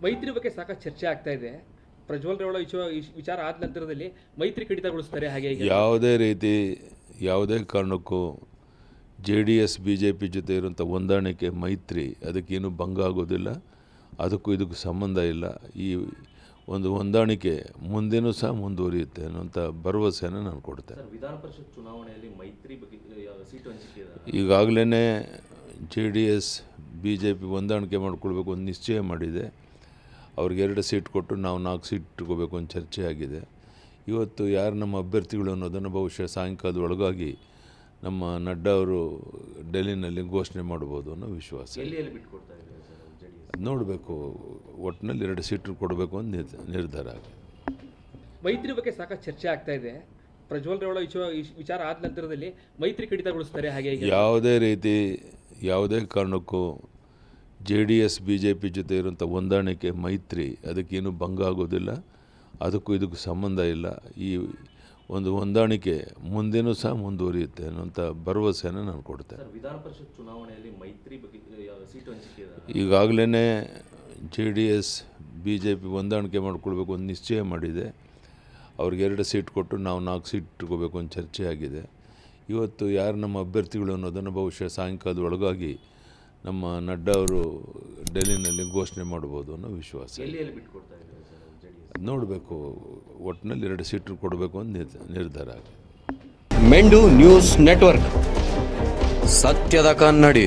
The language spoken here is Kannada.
ಮೈತ್ರಿ ಬಗ್ಗೆ ಸಾಕಷ್ಟು ಚರ್ಚೆ ಆಗ್ತಾ ಇದೆ. ಪ್ರಜ್ವಲ್ ರೇವಣ್ಣ ವಿಚಾರ ಆದ ನಂತರದಲ್ಲಿ ಮೈತ್ರಿ ಕಡಿತಗೊಳಿಸ್ತಾರೆ ಹಾಗೆ ಹೀಗೆ. ಯಾವುದೇ ರೀತಿ ಯಾವುದೇ ಕಾರಣಕ್ಕೂ JDS BJP ಜೊತೆ ಇರುವಂಥ ಹೊಂದಾಣಿಕೆ ಮೈತ್ರಿ ಅದಕ್ಕೇನು ಭಂಗ ಆಗೋದಿಲ್ಲ. ಅದಕ್ಕೂ ಇದಕ್ಕೂ ಸಂಬಂಧ ಇಲ್ಲ. ಈ ಒಂದು ಹೊಂದಾಣಿಕೆ ಮುಂದೇನೂ ಸಹ ಮುಂದುವರಿಯುತ್ತೆ ಅನ್ನೋಂಥ ಭರವಸೆಯನ್ನು ನಾನು ಕೊಡ್ತೇನೆ. ವಿಧಾನ ಪರಿಷತ್ ಚುನಾವಣೆಯಲ್ಲಿ ಮೈತ್ರಿ ಬಗ್ಗೆ ಸೀಟು ಹಂಚಿಕೆ ಈಗಾಗಲೇ JDS BJP ಹೊಂದಾಣಿಕೆ ಮಾಡಿಕೊಳ್ಬೇಕು ಒಂದು ನಿಶ್ಚಯ ಮಾಡಿದೆ. ಅವ್ರಿಗೆ 2 ಸೀಟ್ ಕೊಟ್ಟು ನಾವು 4 ಸೀಟ್ ಇಟ್ಕೋಬೇಕು ಅಂತ ಚರ್ಚೆ ಆಗಿದೆ. ಇವತ್ತು ಯಾರು ನಮ್ಮ ಅಭ್ಯರ್ಥಿಗಳು ಅನ್ನೋದನ್ನು ಬಹುಶಃ ಸಾಯಂಕಾಲದ ಒಳಗಾಗಿ ನಮ್ಮ ನಡ್ಡಾ ಅವರು ಡೆಲ್ಲಿನಲ್ಲಿ ಘೋಷಣೆ ಮಾಡ್ಬೋದು ಅನ್ನೋ ವಿಶ್ವಾಸ. ನೋಡಬೇಕು, ಒಟ್ಟಿನಲ್ಲಿ 2 ಸೀಟ್ ಕೊಡಬೇಕು ಅಂತ ನಿರ್ಧಾರ ಆಗಿದೆ. ಮೈತ್ರಿ ಬಗ್ಗೆ ಸಾಕಷ್ಟು ಚರ್ಚೆ ಆಗ್ತಾ ಇದೆ. ಪ್ರಜ್ವಲ್ ರೇವಣ್ಣ ವಿಚಾರ ಆದ ನಂತರದಲ್ಲಿ ಮೈತ್ರಿ ಕಡಿತಗೊಳಿಸ್ತಾರೆ ಹಾಗೆ ಹೀಗೆ. ಯಾವುದೇ ರೀತಿ ಯಾವುದೇ ಕಾರಣಕ್ಕೂ JDS BJP ಜೊತೆ ಇರುವಂಥ ಹೊಂದಾಣಿಕೆ ಮೈತ್ರಿ ಅದಕ್ಕೇನು ಭಂಗ ಆಗೋದಿಲ್ಲ. ಅದಕ್ಕೂ ಇದಕ್ಕೂ ಸಂಬಂಧ ಇಲ್ಲ. ಈ ಒಂದು ಹೊಂದಾಣಿಕೆ ಮುಂದೇನೂ ಸಹ ಮುಂದುವರಿಯುತ್ತೆ ಅನ್ನೋಂಥ ಭರವಸೆಯನ್ನು ನಾನು ಕೊಡ್ತೇನೆ. ವಿಧಾನ ಪರಿಷತ್ ಚುನಾವಣೆಯಲ್ಲಿ ಮೈತ್ರಿ ಬಗ್ಗೆ ಸೀಟು ಹಂಚಿಕೆ ಈಗಾಗಲೇ JDS BJP ಹೊಂದಾಣಿಕೆ ಮಾಡಿಕೊಳ್ಬೇಕು ಒಂದು ನಿಶ್ಚಯ ಮಾಡಿದೆ. ಅವ್ರಿಗೆ 2 ಸೀಟ್ ಕೊಟ್ಟು ನಾವು 4 ಸೀಟ್ ಇಟ್ಕೋಬೇಕು ಅಂತ ಚರ್ಚೆ ಆಗಿದೆ. ಇವತ್ತು ಯಾರು ನಮ್ಮ ಅಭ್ಯರ್ಥಿಗಳು ಅನ್ನೋದನ್ನು ಬಹುಶಃ ಸಾಯಂಕಾಲದ ಒಳಗಾಗಿ ನಮ್ಮ ನಡ್ಡಾ ಅವರು ಡೆಲ್ಲಿನಲ್ಲಿ ಘೋಷಣೆ ಮಾಡ್ಬೋದು ಅನ್ನೋ ವಿಶ್ವಾಸ. ನೋಡಬೇಕು, ಒಟ್ಟಿನಲ್ಲಿ 2 ಸೀಟ್ ಕೊಡಬೇಕು ಅಂತ ನಿರ್ಧಾರ ಆಗಿದೆ. ಮೆಂಡು ನ್ಯೂಸ್ ನೆಟ್ವರ್ಕ್, ಸತ್ಯದ ಕನ್ನಡಿ.